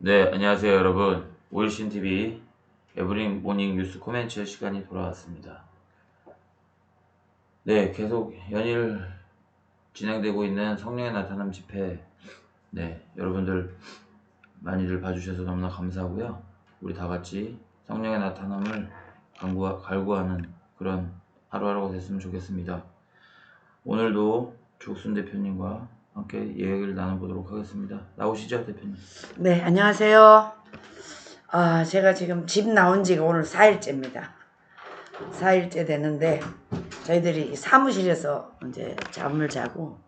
네, 안녕하세요 여러분. 오일신TV 에브링 모닝 뉴스 코멘트 시간이 돌아왔습니다. 네, 계속 연일 진행되고 있는 성령의 나타남 집회, 여러분들 많이들 봐주셔서 너무나 감사하고요. 우리 다같이 성령의 나타남을 갈구하는 그런 하루하루가 됐으면 좋겠습니다. 오늘도 조순 대표님과 함께 이야기를 나눠보도록 하겠습니다. 나오시죠, 대표님? 네, 안녕하세요. 제가 지금 집 나온 지가 오늘 4일째입니다. 4일째 되는데, 저희들이 사무실에서 이제 잠을 자고,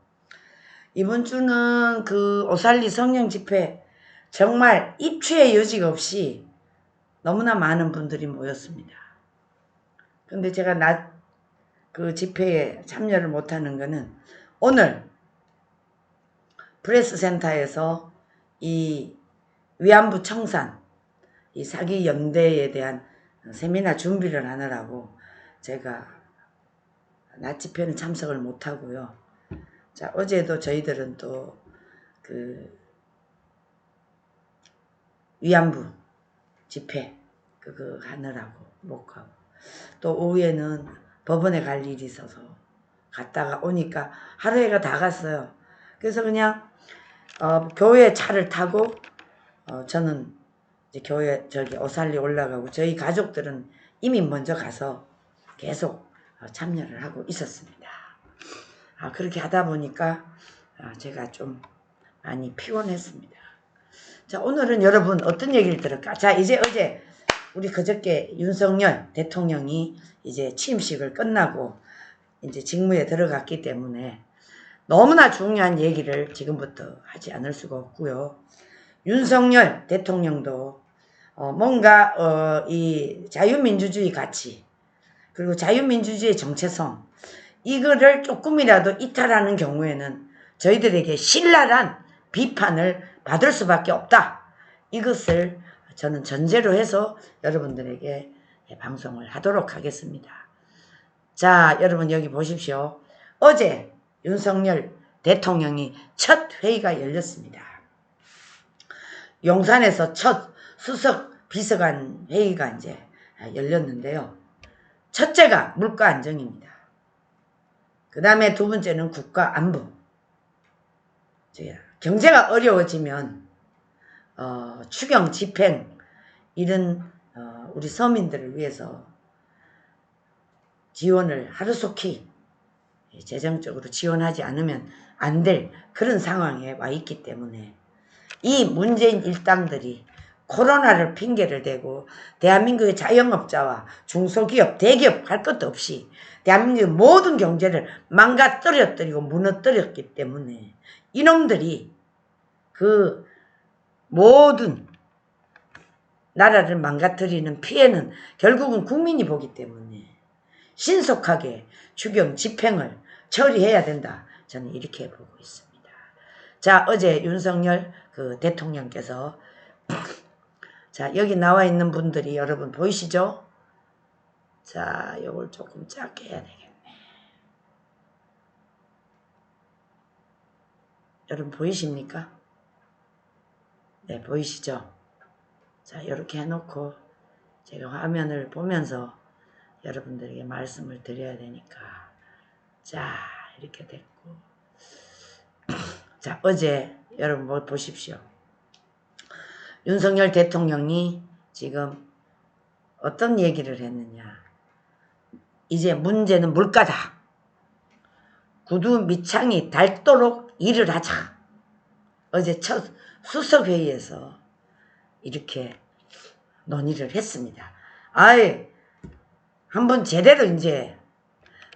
이번 주는 그 오살리 성령 집회, 정말 입추의 여지가 없이 너무나 많은 분들이 모였습니다. 근데 제가 그 집회에 참여를 못하는 거는, 오늘 프레스센터에서 이 위안부 청산, 이 사기 연대에 대한 세미나 준비를 하느라고 제가 낮 집회는 참석을 못하고요. 자, 어제도 저희들은 또 그 위안부 집회 그거 하느라고 못 가고, 또 오후에는 법원에 갈 일이 있어서 갔다가 오니까 하루에가 다 갔어요. 그래서 그냥 교회 차를 타고 저는 이제 교회 오살리 올라가고, 저희 가족들은 이미 먼저 가서 계속 참여를 하고 있었습니다. 그렇게 하다 보니까 제가 좀 많이 피곤했습니다. 자, 오늘은 여러분 어떤 얘기를 들을까? 자, 이제 어제 우리 그저께 윤석열 대통령이 이제 취임식을 끝나고 이제 직무에 들어갔기 때문에 너무나 중요한 얘기를 지금부터 하지 않을 수가 없고요. 윤석열 대통령도 뭔가 이 자유민주주의 가치, 그리고 자유민주주의 정체성, 이거를 조금이라도 이탈하는 경우에는 저희들에게 신랄한 비판을 받을 수밖에 없다. 이것을 저는 전제로 해서 여러분들에게 방송을 하도록 하겠습니다. 자, 여러분 여기 보십시오. 어제 윤석열 대통령이 첫 회의가 열렸습니다. 용산에서 첫 수석 비서관 회의가 이제 열렸는데요. 첫째가 물가 안정입니다. 그 다음에 두 번째는 국가 안보. 경제가 어려워지면 추경 집행 이런 우리 서민들을 위해서 지원을 하루속히 재정적으로 지원하지 않으면 안 될 그런 상황에 와 있기 때문에 이 문재인 일당들이 코로나를 핑계를 대고 대한민국의 자영업자와 중소기업, 대기업 할 것도 없이 대한민국의 모든 경제를 망가뜨렸고 무너뜨렸기 때문에 이놈들이 그 모든 나라를 망가뜨리는 피해는 결국은 국민이 보기 때문에 신속하게 추경 집행을 처리해야 된다. 저는 이렇게 보고 있습니다. 자, 어제 윤석열 그 대통령께서 자, 여기 나와 있는 분들이 여러분 보이시죠? 자, 요걸 조금 작게 해야 되겠네. 여러분 보이십니까? 네, 보이시죠? 자, 이렇게 해놓고 제가 화면을 보면서 여러분들에게 말씀을 드려야 되니까. 자, 이렇게 됐고. 자, 어제 여러분 보십시오. 윤석열 대통령이 지금 어떤 얘기를 했느냐. 이제 문제는 물가다. 구두 밑창이 닳도록 일을 하자. 어제 첫 수석회의에서 이렇게 논의를 했습니다. 한번 제대로 이제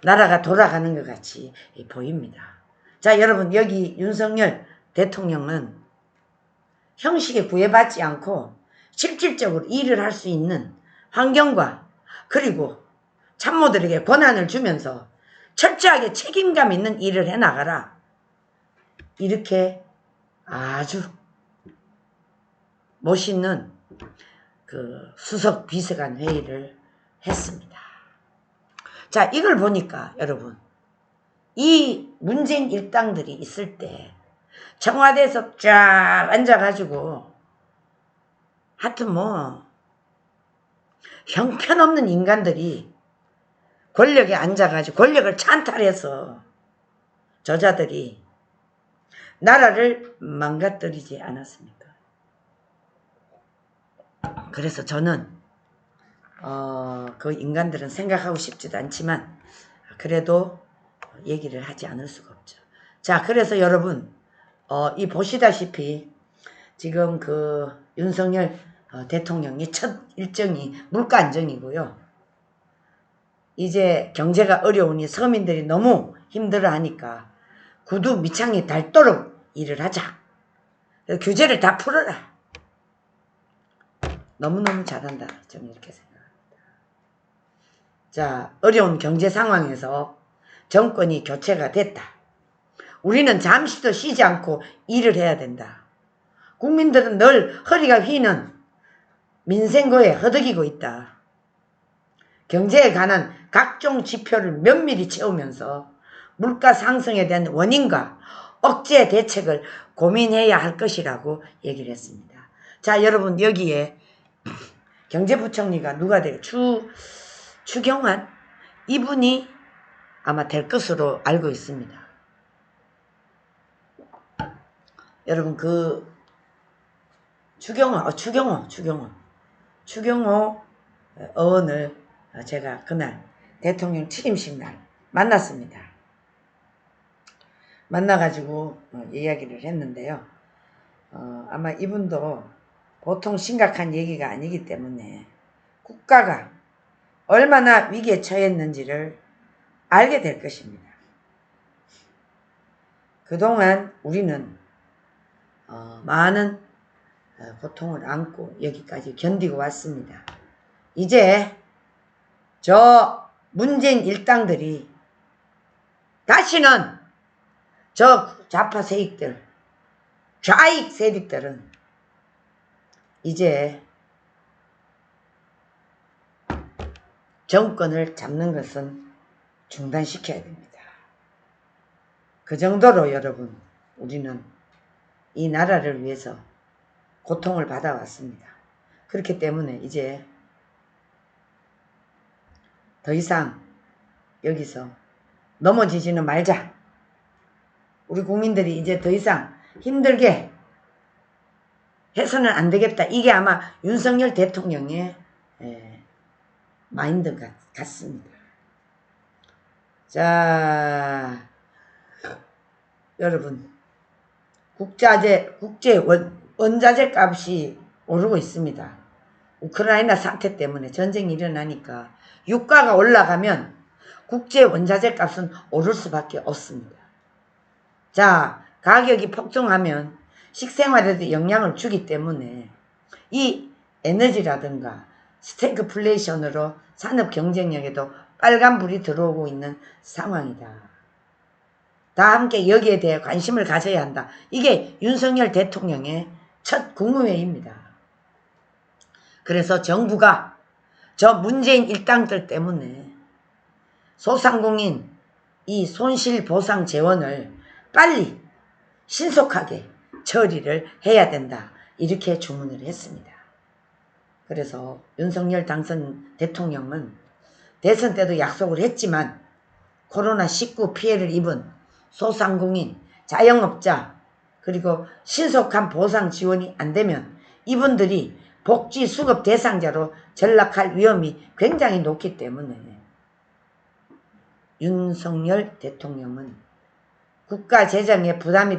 나라가 돌아가는 것 같이 보입니다. 자, 여러분 여기 윤석열 대통령은 형식에 구애받지 않고 실질적으로 일을 할 수 있는 환경과 그리고 참모들에게 권한을 주면서 철저하게 책임감 있는 일을 해나가라. 이렇게 아주 멋있는 그 수석 비서관 회의를 했습니다. 자, 이걸 보니까 여러분 이 문재인 일당들이 있을 때 청와대에서 쫙 앉아가지고 하여튼 뭐 형편없는 인간들이 권력에 앉아가지고 권력을 찬탈해서 저자들이 나라를 망가뜨리지 않았습니까? 그래서 저는 그 인간들은 생각하고 싶지도 않지만 그래도 얘기를 하지 않을 수가 없죠. 자, 그래서 여러분 이 보시다시피 지금 그 윤석열 대통령이 첫 일정이 물가 안정이고요. 이제 경제가 어려우니 서민들이 너무 힘들어하니까 구두 밑창이 닳도록 일을 하자. 규제를 다 풀어라. 너무너무 잘한다. 저는 이렇게 생각합니다. 자, 어려운 경제 상황에서 정권이 교체가 됐다. 우리는 잠시도 쉬지 않고 일을 해야 된다. 국민들은 늘 허리가 휘는 민생고에 허덕이고 있다. 경제에 관한 각종 지표를 면밀히 채우면서 물가 상승에 대한 원인과 억제 대책을 고민해야 할 것이라고 얘기를 했습니다. 자, 여러분 여기에 경제부총리가 누가 돼요? 추경환? 이분이 아마 될 것으로 알고 있습니다. 여러분 그 추경호 의원을 제가 그날 대통령 취임식 날 만났습니다. 만나가지고 이야기를 했는데요. 아마 이분도 보통 심각한 얘기가 아니기 때문에 국가가 얼마나 위기에 처했는지를 알게 될 것입니다. 그동안 우리는 많은 고통을 안고 여기까지 견디고 왔습니다. 이제 저 문재인 일당들이 다시는 저 좌파 세력들, 좌익 세력들은 이제 정권을 잡는 것은 중단시켜야 됩니다. 그 정도로 여러분 우리는 이 나라를 위해서 고통을 받아왔습니다. 그렇기 때문에 이제 더 이상 여기서 넘어지지는 말자. 우리 국민들이 이제 더 이상 힘들게 해서는 안 되겠다. 이게 아마 윤석열 대통령의 마인드 같습니다. 자, 여러분 국제 원자재 값이 오르고 있습니다. 우크라이나 사태 때문에 전쟁이 일어나니까 유가가 올라가면 국제 원자재 값은 오를 수밖에 없습니다. 자, 가격이 폭등하면 식생활에도 영향을 주기 때문에 이 에너지라든가 스태그플레이션으로 산업 경쟁력에도 빨간불이 들어오고 있는 상황이다. 다 함께 여기에 대해 관심을 가져야 한다. 이게 윤석열 대통령의 첫 국무회의입니다. 그래서 정부가 저 문재인 일당들 때문에 소상공인 이 손실보상 재원을 빨리 신속하게 처리를 해야 된다. 이렇게 주문을 했습니다. 그래서 윤석열 당선 대통령은 대선 때도 약속을 했지만 코로나19 피해를 입은 소상공인, 자영업자 그리고 신속한 보상 지원이 안 되면 이분들이 복지 수급 대상자로 전락할 위험이 굉장히 높기 때문에 윤석열 대통령은 국가 재정에 부담이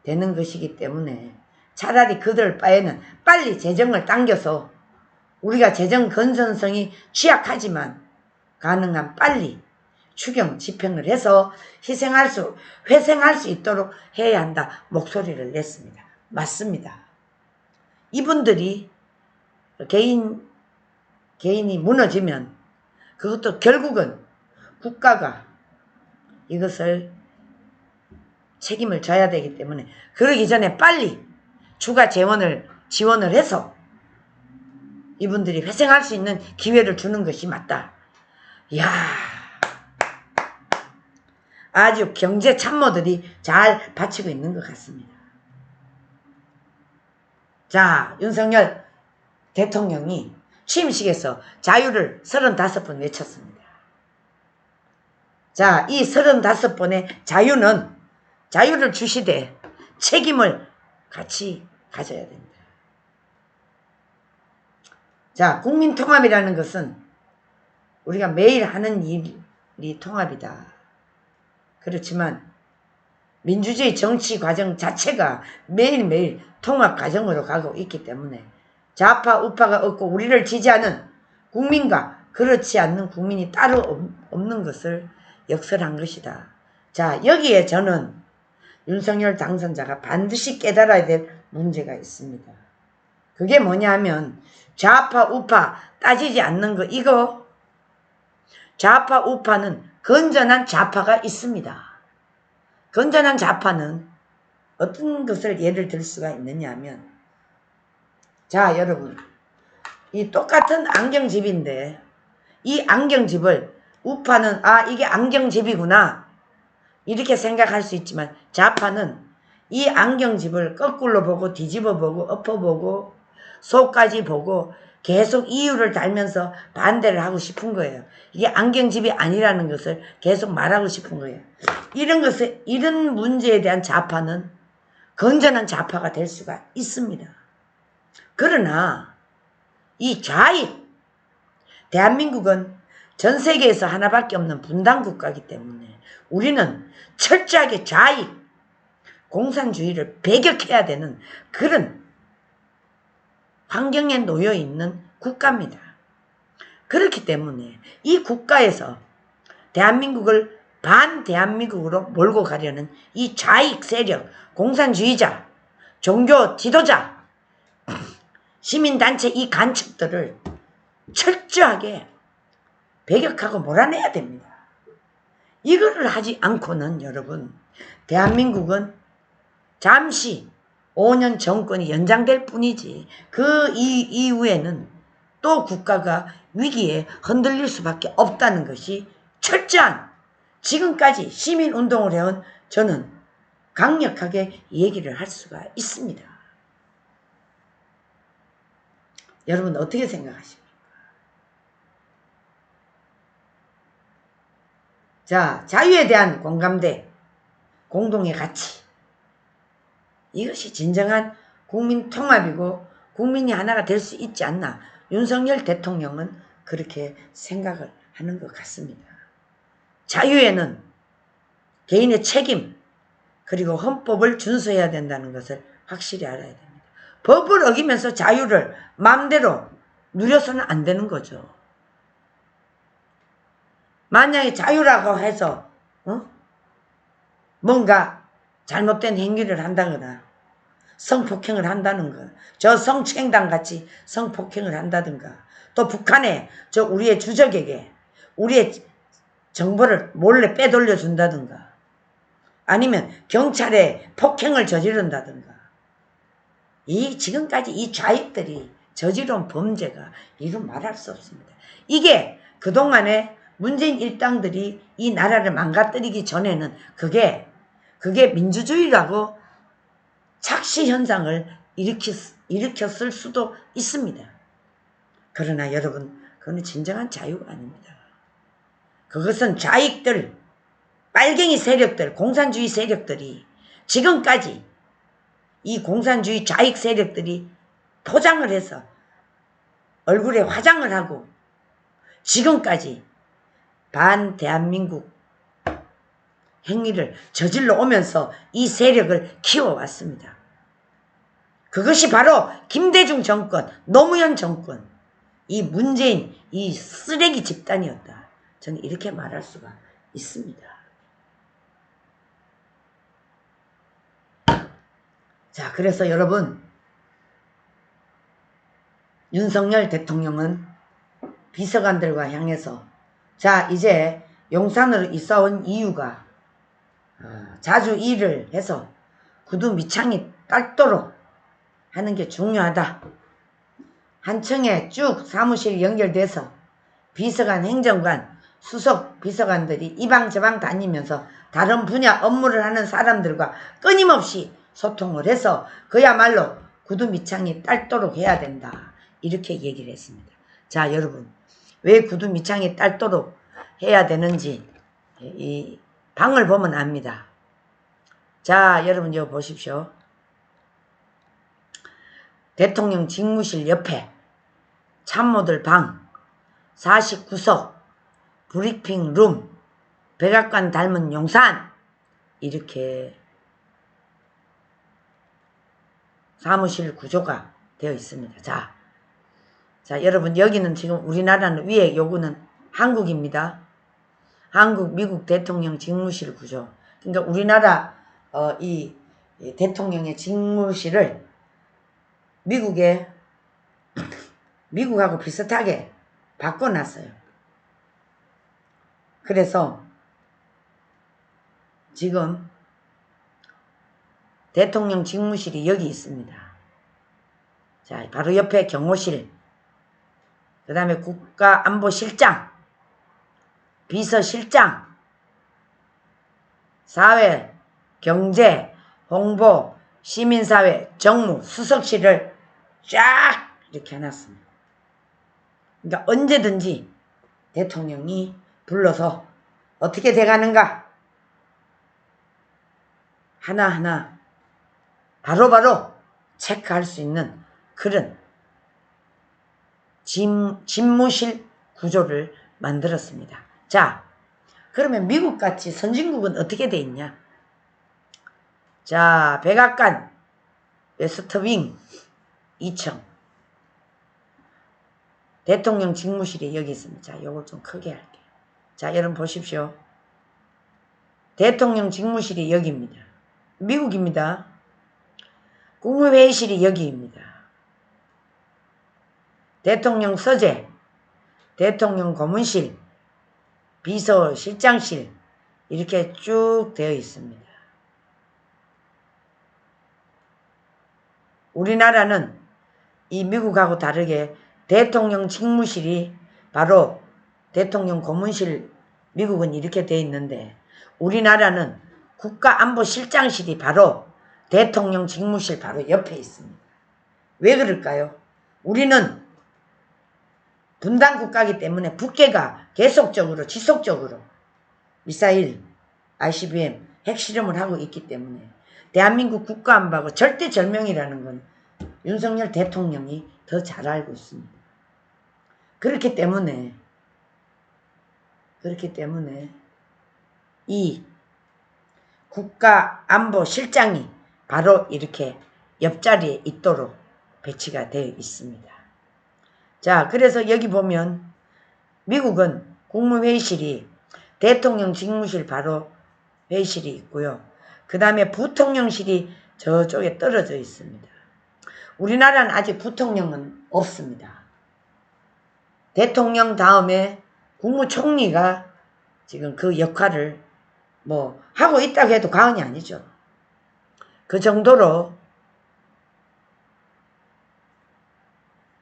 되는 것이기 때문에 차라리 그들 바에는 빨리 재정을 당겨서 우리가 재정 건전성이 취약하지만 가능한 빨리 추경 집행을 해서 회생할 수 있도록 해야 한다. 목소리를 냈습니다. 맞습니다. 이분들이 개인이 무너지면 그것도 결국은 국가가 이것을 책임을 져야 되기 때문에 그러기 전에 빨리 추가 지원을 해서 이분들이 회생할 수 있는 기회를 주는 것이 맞다. 이야, 아주 경제 참모들이 잘 바치고 있는 것 같습니다. 자, 윤석열 대통령이 취임식에서 자유를 35번 외쳤습니다. 자, 이 35번의 자유를 주시되 책임을 같이 가져야 됩니다. 자, 국민통합이라는 것은 우리가 매일 하는 일이 통합이다. 그렇지만 민주주의 정치 과정 자체가 매일매일 통합 과정으로 가고 있기 때문에 좌파 우파가 없고 우리를 지지하는 국민과 그렇지 않는 국민이 따로 없는 것을 역설한 것이다. 자, 여기에 저는 윤석열 당선자가 반드시 깨달아야 될 문제가 있습니다. 그게 뭐냐 하면 좌파 우파 따지지 않는 거, 이거 좌파 우파는 건전한 좌파가 있습니다. 건전한 좌파는 어떤 것을 예를 들 수가 있느냐 하면, 자, 여러분, 이 똑같은 안경집인데 이 안경집을 우파는 이게 안경집이구나 이렇게 생각할 수 있지만 좌파는 이 안경집을 거꾸로 보고 뒤집어 보고 엎어 보고 속까지 보고 계속 이유를 달면서 반대를 하고 싶은 거예요. 이게 안경집이 아니라는 것을 계속 말하고 싶은 거예요. 이런 문제에 대한 좌파는 건전한 좌파가 될 수가 있습니다. 그러나 이 좌익, 대한민국은 전 세계에서 하나밖에 없는 분단 국가이기 때문에 우리는 철저하게 좌익, 공산주의를 배격해야 되는 그런 환경에 놓여 있는 국가입니다. 그렇기 때문에 이 국가에서 대한민국을 반대한민국으로 몰고 가려는 이 좌익 세력, 공산주의자, 종교 지도자, 시민단체 이 간첩들을 철저하게 배격하고 몰아내야 됩니다. 이거를 하지 않고는 여러분, 대한민국은 잠시 5년 정권이 연장될 뿐이지 그 이후에는 또 국가가 위기에 흔들릴 수밖에 없다는 것이 철저한, 지금까지 시민운동을 해온 저는 강력하게 얘기를 할 수가 있습니다. 여러분 어떻게 생각하십니까? 자, 자유에 대한 공감대, 공동의 가치, 이것이 진정한 국민 통합이고 국민이 하나가 될 수 있지 않나, 윤석열 대통령은 그렇게 생각을 하는 것 같습니다. 자유에는 개인의 책임 그리고 헌법을 준수해야 된다는 것을 확실히 알아야 됩니다. 법을 어기면서 자유를 마음대로 누려서는 안 되는 거죠. 만약에 자유라고 해서 뭔가 잘못된 행위를 한다거나 성폭행을 한다는 것, 저 성추행당 같이 성폭행을 한다든가, 또 북한에 우리의 주적에게 우리의 정보를 몰래 빼돌려 준다든가, 아니면 경찰에 폭행을 저지른다든가, 지금까지 이 좌익들이 저지른 범죄가 이루 말할 수 없습니다. 이게 그동안에 문재인 일당들이 이 나라를 망가뜨리기 전에는 그게 민주주의라고 착시 현상을 일으켰을 수도 있습니다. 그러나 여러분, 그건 진정한 자유가 아닙니다. 그것은 좌익들, 빨갱이 세력들, 공산주의 세력들이 지금까지 이 공산주의 좌익 세력들이 포장을 해서 얼굴에 화장을 하고 지금까지 반대한민국 행위를 저질러 오면서 이 세력을 키워왔습니다. 그것이 바로 김대중 정권, 노무현 정권, 이 문재인, 이 쓰레기 집단이었다. 저는 이렇게 말할 수가 있습니다. 자, 그래서 여러분, 윤석열 대통령은 비서관들과 향해서, 자, 이제 용산으로 이사 온 이유가 자주 일을 해서 구두 밑창이 닳도록 하는 게 중요하다. 한 층에 쭉 사무실이 연결돼서 비서관, 행정관, 수석 비서관들이 이방 저방 다니면서 다른 분야 업무를 하는 사람들과 끊임없이 소통을 해서 그야말로 구두 밑창이 닳도록 해야 된다. 이렇게 얘기를 했습니다. 자, 여러분, 왜 구두 밑창이 딸도록 해야 되는지 이 방을 보면 압니다. 자, 여러분 이거 보십시오. 대통령 직무실 옆에 참모들 방 49석 브리핑 룸 백악관 닮은 용산 이렇게 사무실 구조가 되어 있습니다. 자, 여러분 여기는 지금 우리나라는 위에 요거는 한국입니다. 한국 미국 대통령 직무실 구조. 그러니까 우리나라 이 대통령의 직무실을 미국하고 비슷하게 바꿔놨어요. 그래서 지금 대통령 직무실이 여기 있습니다. 자, 바로 옆에 경호실, 그 다음에 국가안보실장, 비서실장, 사회, 경제, 홍보, 시민사회, 정무, 수석실을 쫙 이렇게 해놨습니다. 그러니까 언제든지 대통령이 불러서 어떻게 돼가는가 하나하나 바로바로 체크할 수 있는 그런 집무실 구조를 만들었습니다. 자, 그러면 미국같이 선진국은 어떻게 돼 있냐? 자, 백악관 웨스트윙 2층 대통령 직무실이 여기 있습니다. 자, 요걸 좀 크게 할게요. 자, 여러분 보십시오. 대통령 직무실이 여기입니다. 미국입니다. 국무회의실이 여기입니다. 대통령 서재, 대통령 고문실, 비서실장실 이렇게 쭉 되어 있습니다. 우리나라는 이 미국하고 다르게 대통령 직무실이 바로 대통령 고문실, 미국은 이렇게 되어 있는데 우리나라는 국가안보실장실이 바로 대통령 직무실 바로 옆에 있습니다. 왜 그럴까요? 우리는 분단국가이기 때문에 북괴가 계속적으로 지속적으로 미사일, ICBM 핵실험을 하고 있기 때문에 대한민국 국가안보하고 절대절명이라는 건 윤석열 대통령이 더 잘 알고 있습니다. 그렇기 때문에 이 국가안보실장이 바로 이렇게 옆자리에 있도록 배치가 되어 있습니다. 자, 그래서 여기 보면 미국은 국무회의실이 대통령 직무실 바로 회의실이 있고요. 그 다음에 부통령실이 저쪽에 떨어져 있습니다. 우리나라는 아직 부통령은 없습니다. 대통령 다음에 국무총리가 지금 그 역할을 뭐 하고 있다고 해도 과언이 아니죠. 그 정도로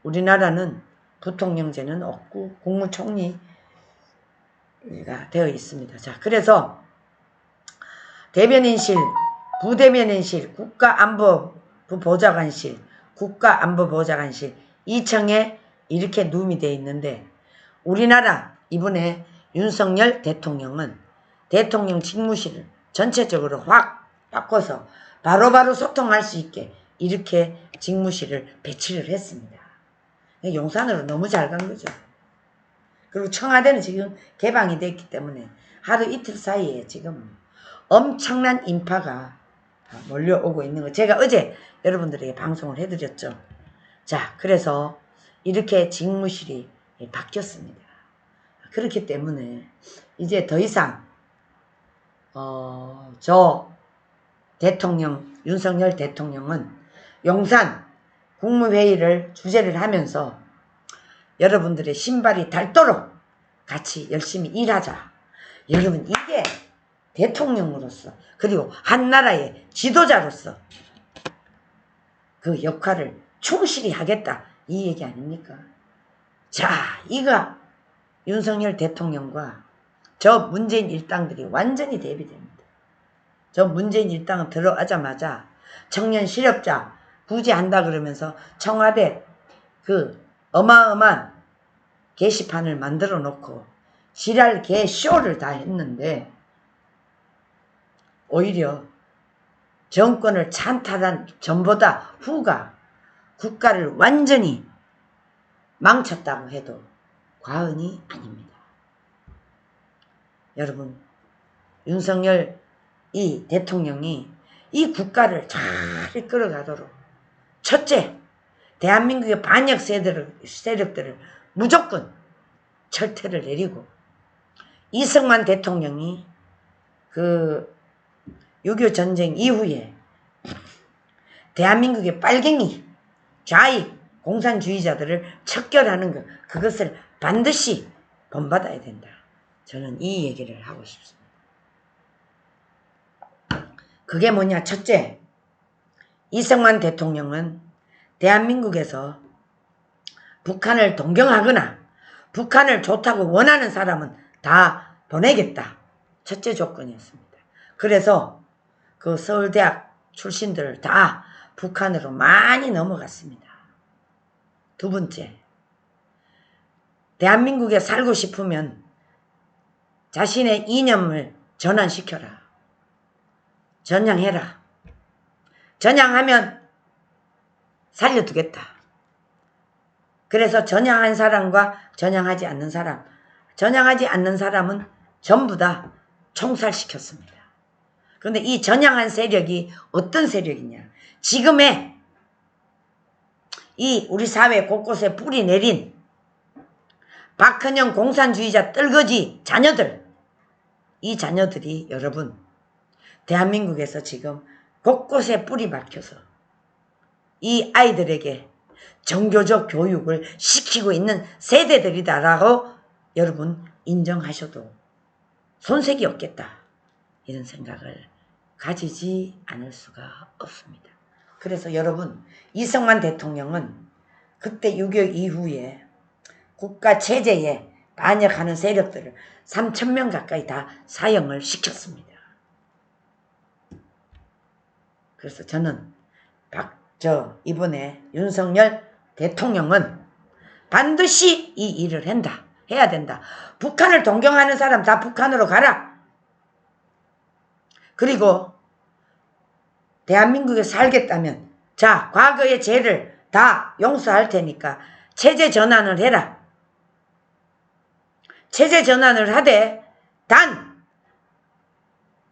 우리나라는 부통령제는 없고 국무총리가 되어 있습니다. 자, 그래서 대변인실, 부대변인실, 국가안보보좌관실, 국가안보보좌관실 2층에 이렇게 룸이 되어 있는데 우리나라 이번에 윤석열 대통령은 대통령 직무실을 전체적으로 확 바꿔서 바로바로 소통할 수 있게 이렇게 직무실을 배치를 했습니다. 용산으로 너무 잘 간 거죠. 그리고 청와대는 지금 개방이 됐기 때문에 하루 이틀 사이에 지금 엄청난 인파가 몰려오고 있는 거 제가 어제 여러분들에게 방송을 해드렸죠. 자, 그래서 이렇게 직무실이 바뀌었습니다. 그렇기 때문에 이제 더 이상 저 대통령 윤석열 대통령은 용산 국무회의를 주재를 하면서 여러분들의 신발이 닳도록 같이 열심히 일하자. 여러분 이게 대통령으로서 그리고 한 나라의 지도자로서 그 역할을 충실히 하겠다 이 얘기 아닙니까? 자, 이거 윤석열 대통령과 저 문재인 일당들이 완전히 대비됩니다. 저 문재인 일당은 들어가자마자 청년 실업자 구제한다 그러면서 청와대 그 어마어마한 게시판을 만들어 놓고 지랄 개 쇼를 다 했는데 오히려 정권을 찬탈한 전보다 후가 국가를 완전히 망쳤다고 해도 과언이 아닙니다. 여러분, 윤석열 이 대통령이 이 국가를 잘 이끌어가도록 첫째, 대한민국의 반역 세력들을 무조건 철퇴를 내리고 이승만 대통령이 그 6.25 전쟁 이후에 대한민국의 빨갱이, 좌익, 공산주의자들을 척결하는 것, 그것을 반드시 본받아야 된다. 저는 이 얘기를 하고 싶습니다. 그게 뭐냐? 첫째, 이승만 대통령은 대한민국에서 북한을 동경하거나 북한을 좋다고 원하는 사람은 다 보내겠다. 첫째 조건이었습니다. 그래서 그 서울대학 출신들 다 북한으로 많이 넘어갔습니다. 두 번째, 대한민국에 살고 싶으면 자신의 이념을 전환시켜라. 전향해라. 전향하면 살려두겠다. 그래서 전향한 사람과 전향하지 않는 사람, 전향하지 않는 사람은 전부 다 총살시켰습니다. 그런데 이 전향한 세력이 어떤 세력이냐? 지금의 이 우리 사회 곳곳에 뿌리 내린 박헌영 공산주의자 떨거지 자녀들, 이 자녀들이 여러분 대한민국에서 지금 곳곳에 뿌리 박혀서 이 아이들에게 정교적 교육을 시키고 있는 세대들이다라고 여러분 인정하셔도 손색이 없겠다. 이런 생각을 가지지 않을 수가 없습니다. 그래서 여러분, 이승만 대통령은 그때 6.25 이후에 국가 체제에 반역하는 세력들을 3,000명 가까이 다 사형을 시켰습니다. 그래서 저는 이번에 윤석열 대통령은 반드시 이 일을 해야 된다. 북한을 동경하는 사람 다 북한으로 가라. 그리고 대한민국에 살겠다면 자, 과거의 죄를 다 용서할 테니까 체제 전환을 해라. 체제 전환을 하되 단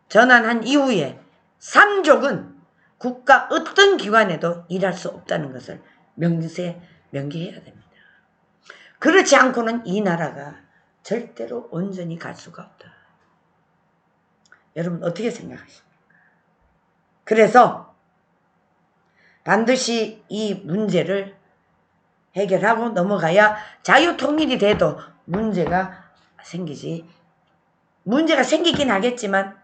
전환한 이후에 삼족은 국가 어떤 기관에도 일할 수 없다는 것을 명기해야 됩니다. 그렇지 않고는 이 나라가 절대로 온전히 갈 수가 없다. 여러분 어떻게 생각하십니까? 그래서 반드시 이 문제를 해결하고 넘어가야 자유통일이 돼도 문제가 생기긴 하겠지만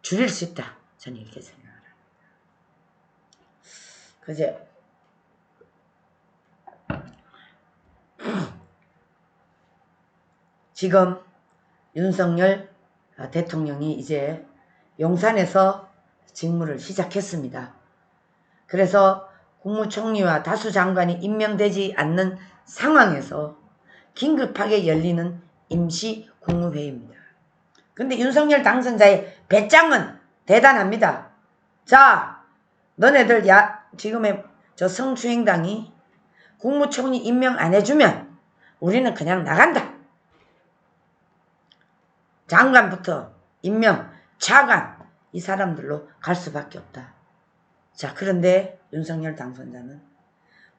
줄일 수 있다. 저는 이렇게 생각을 합니다. 그제 지금 윤석열 대통령이 이제 용산에서 직무를 시작했습니다. 그래서 국무총리와 다수 장관이 임명되지 않는 상황에서 긴급하게 열리는 임시 국무회의입니다. 근데 윤석열 당선자의 배짱은 대단합니다. 자, 너네들 지금의 저 성추행당이 국무총리 임명 안 해주면 우리는 그냥 나간다. 장관부터 임명, 차관 이 사람들로 갈 수밖에 없다. 자, 그런데 윤석열 당선자는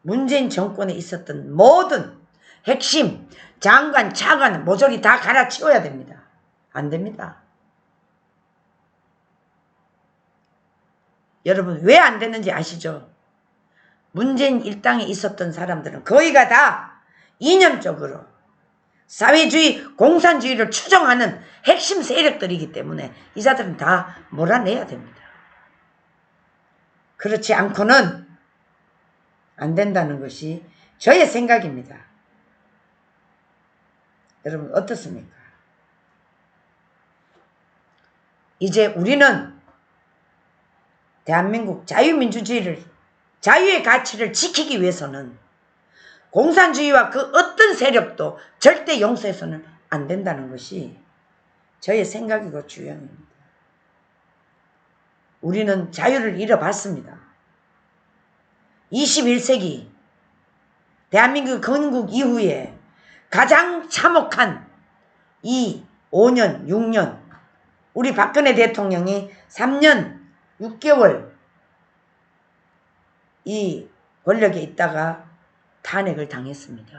문재인 정권에 있었던 모든 핵심 장관, 차관 모조리 다 갈아치워야 됩니다. 안 됩니다. 여러분 왜 안 되는지 아시죠? 문재인 일당에 있었던 사람들은 거의가 다 이념적으로 사회주의, 공산주의를 추종하는 핵심 세력들이기 때문에 이 자들은 다 몰아내야 됩니다. 그렇지 않고는 안 된다는 것이 저의 생각입니다. 여러분 어떻습니까? 이제 우리는 대한민국 자유민주주의를, 자유의 가치를 지키기 위해서는 공산주의와 그 어떤 세력도 절대 용서해서는 안 된다는 것이 저의 생각이고 주장입니다. 우리는 자유를 잃어봤습니다. 21세기 대한민국 건국 이후에 가장 참혹한 이 5년, 6년 우리 박근혜 대통령이 3년 6개월 이 권력에 있다가 탄핵을 당했습니다.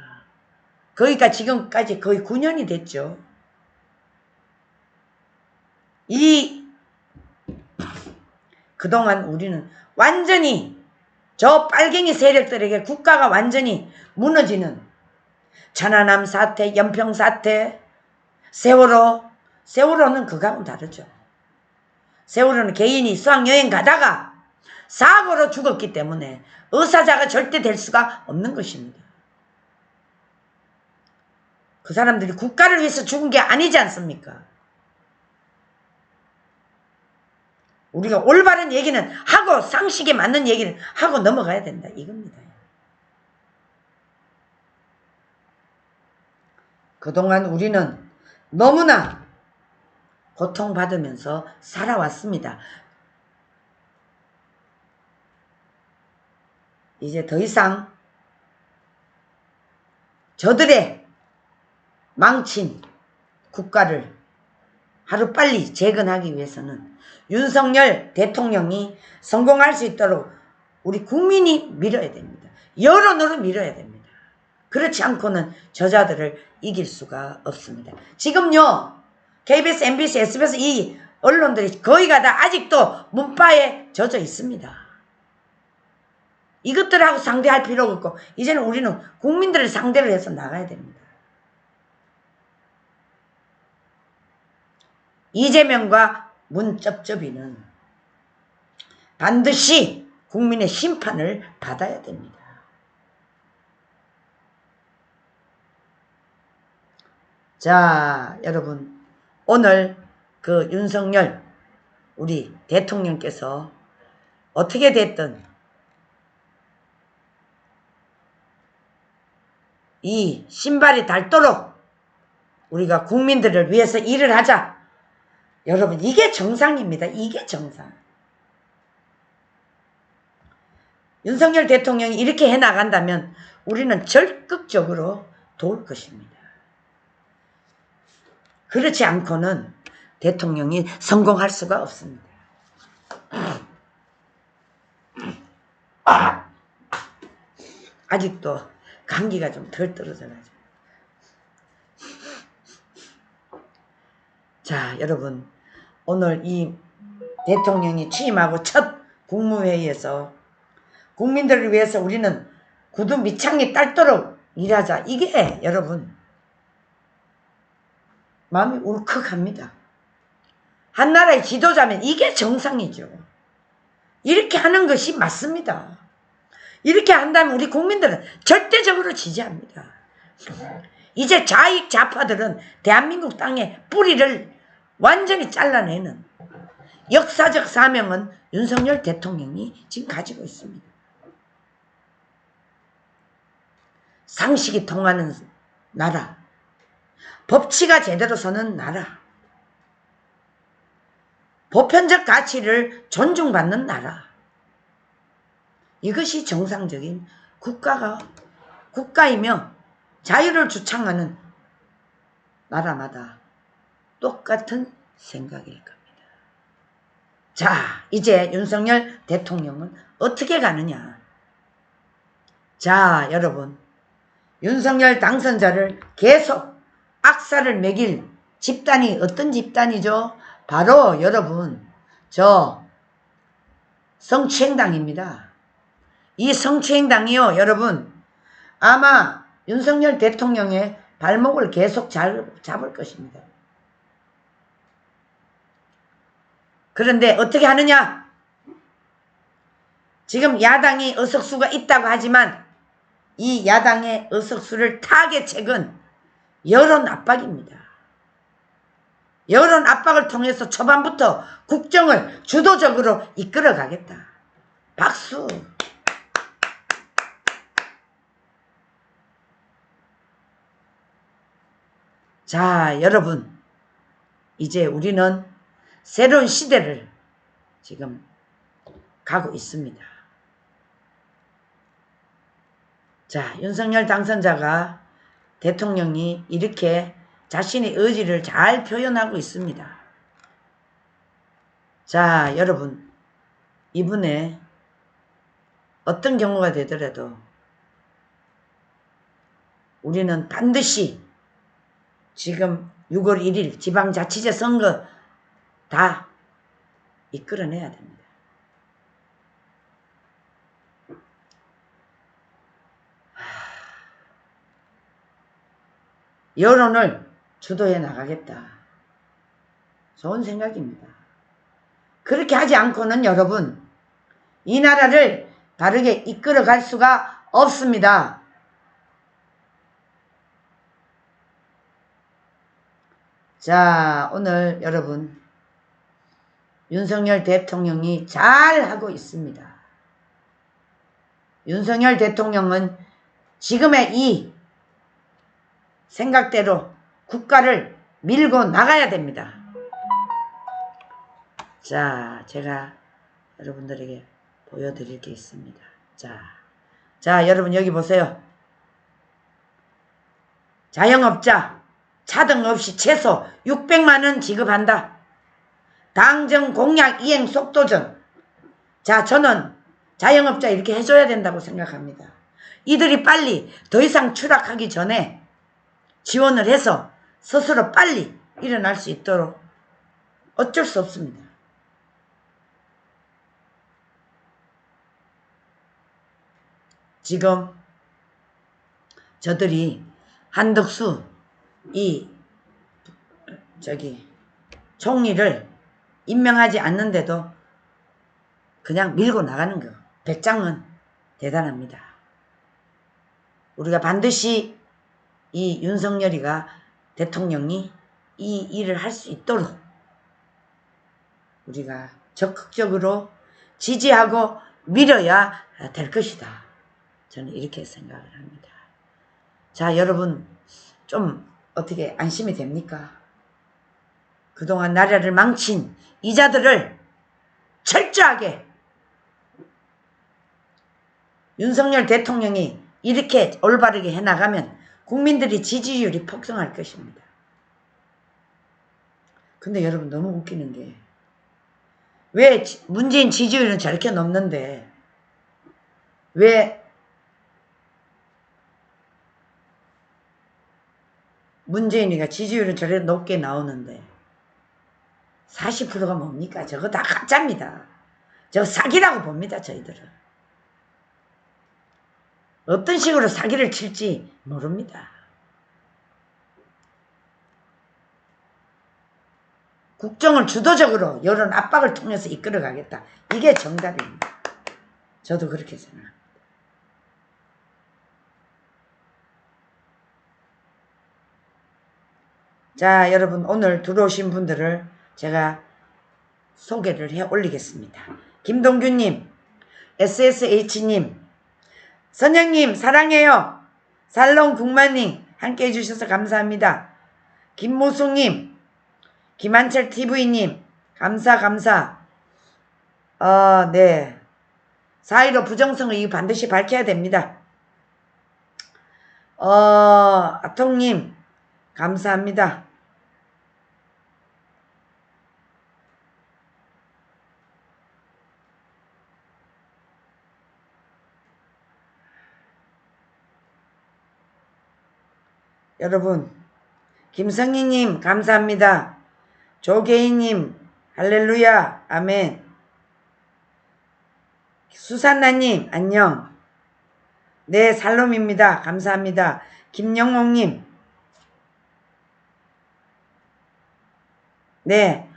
그러니까 지금까지 거의 9년이 됐죠. 그동안 우리는 완전히 저 빨갱이 세력들에게 국가가 완전히 무너지는 천안함 사태, 연평 사태, 세월호는 그거하고는 다르죠. 세월호는 개인이 수학여행 가다가 사고로 죽었기 때문에 의사자가 절대 될 수가 없는 것입니다. 그 사람들이 국가를 위해서 죽은 게 아니지 않습니까? 우리가 올바른 얘기는 하고 상식에 맞는 얘기는 하고 넘어가야 된다 이겁니다. 그동안 우리는 너무나 고통받으면서 살아왔습니다. 이제 더 이상 저들의 망친 국가를 하루빨리 재건하기 위해서는 윤석열 대통령이 성공할 수 있도록 우리 국민이 밀어야 됩니다. 여론으로 밀어야 됩니다. 그렇지 않고는 저자들을 이길 수가 없습니다. 지금요 KBS, MBC, SBS 이 언론들이 거의가 다 아직도 문파에 젖어 있습니다. 이것들하고 상대할 필요가 없고 이제는 우리는 국민들을 상대로 해서 나가야 됩니다. 이재명과 문쩝쩝이는 반드시 국민의 심판을 받아야 됩니다. 자, 여러분 오늘 그 윤석열 우리 대통령께서 어떻게 됐든 이 신발이 닳도록 우리가 국민들을 위해서 일을 하자. 여러분 이게 정상입니다. 이게 정상. 윤석열 대통령이 이렇게 해나간다면 우리는 적극적으로 도울 것입니다. 그렇지 않고는 대통령이 성공할 수가 없습니다. 아직도 감기가 좀 덜 떨어져가지고. 자, 여러분 오늘 이 대통령이 취임하고 첫 국무회의에서 국민들을 위해서 우리는 구두 밑창이 닳도록 일하자. 이게 여러분 마음이 울컥합니다. 한 나라의 지도자면 이게 정상이죠. 이렇게 하는 것이 맞습니다. 이렇게 한다면 우리 국민들은 절대적으로 지지합니다. 이제 좌익 좌파들은 대한민국 땅의 뿌리를 완전히 잘라내는 역사적 사명은 윤석열 대통령이 지금 가지고 있습니다. 상식이 통하는 나라, 법치가 제대로 서는 나라, 보편적 가치를 존중받는 나라, 이것이 정상적인 국가이며 자유를 주창하는 나라마다 똑같은 생각일 겁니다. 자, 이제 윤석열 대통령은 어떻게 가느냐. 자, 여러분 윤석열 당선자를 계속 악사를 매길 집단이 어떤 집단이죠? 바로 여러분 저 성추행당입니다. 이 성추행당이요 여러분 아마 윤석열 대통령의 발목을 계속 잡을 것입니다. 그런데 어떻게 하느냐? 지금 야당이 의석수가 있다고 하지만 이 야당의 의석수를 타겟책은 여론 압박입니다. 여론 압박을 통해서 초반부터 국정을 주도적으로 이끌어가겠다. 박수. 자, 여러분, 이제 우리는 새로운 시대를 지금 가고 있습니다. 자, 윤석열 당선자가 대통령이 이렇게 자신의 의지를 잘 표현하고 있습니다. 자, 여러분, 이분의 어떤 경우가 되더라도 우리는 반드시 지금 6월 1일 지방자치제 선거 다 이끌어내야 됩니다. 여론을 주도해 나가겠다. 좋은 생각입니다. 그렇게 하지 않고는 여러분, 이 나라를 바르게 이끌어갈 수가 없습니다. 자, 오늘 여러분, 윤석열 대통령이 잘하고 있습니다. 윤석열 대통령은 지금의 이 생각대로 국가를 밀고 나가야 됩니다. 자, 제가 여러분들에게 보여드릴 게 있습니다. 자, 여러분 여기 보세요. 자영업자 차등 없이 최소 600만원 지급한다. 당정 공약 이행 속도전. 자, 저는 자영업자 이렇게 해줘야 된다고 생각합니다. 이들이 빨리 더 이상 추락하기 전에 지원을 해서 스스로 빨리 일어날 수 있도록 어쩔 수 없습니다. 지금 저들이 한덕수 총리를 임명하지 않는데도 그냥 밀고 나가는 거. 배짱은 대단합니다. 우리가 반드시 이 윤석열이가 대통령이 이 일을 할 수 있도록 우리가 적극적으로 지지하고 밀어야 될 것이다. 저는 이렇게 생각을 합니다. 자, 여러분 좀 어떻게 안심이 됩니까? 그동안 나라를 망친 이자들을 철저하게 윤석열 대통령이 이렇게 올바르게 해나가면 국민들이 지지율이 폭등할 것입니다. 근데 여러분 너무 웃기는 게 왜 문재인 지지율은 저렇게 높는데 왜 문재인이가 지지율은 저렇게 높게 나오는데 40%가 뭡니까? 저거 다 가짜입니다. 저거 사기라고 봅니다. 저희들은. 어떤 식으로 사기를 칠지 모릅니다. 국정을 주도적으로 여론 압박을 통해서 이끌어가겠다. 이게 정답입니다. 저도 그렇게 생각합니다. 자, 여러분 오늘 들어오신 분들을 제가 소개를 해 올리겠습니다. 김동규님, SSH님, 선영님 사랑해요. 살롱 국마님 함께 해주셔서 감사합니다. 김모숙님, 김한철TV님 감사. 네. 4.15 부정선거 이거 반드시 밝혀야 됩니다. 아통님 감사합니다. 여러분, 김성희님 감사합니다. 조계희님 할렐루야 아멘. 수산나님 안녕. 네, 살롬입니다. 감사합니다. 김영옥님, 네,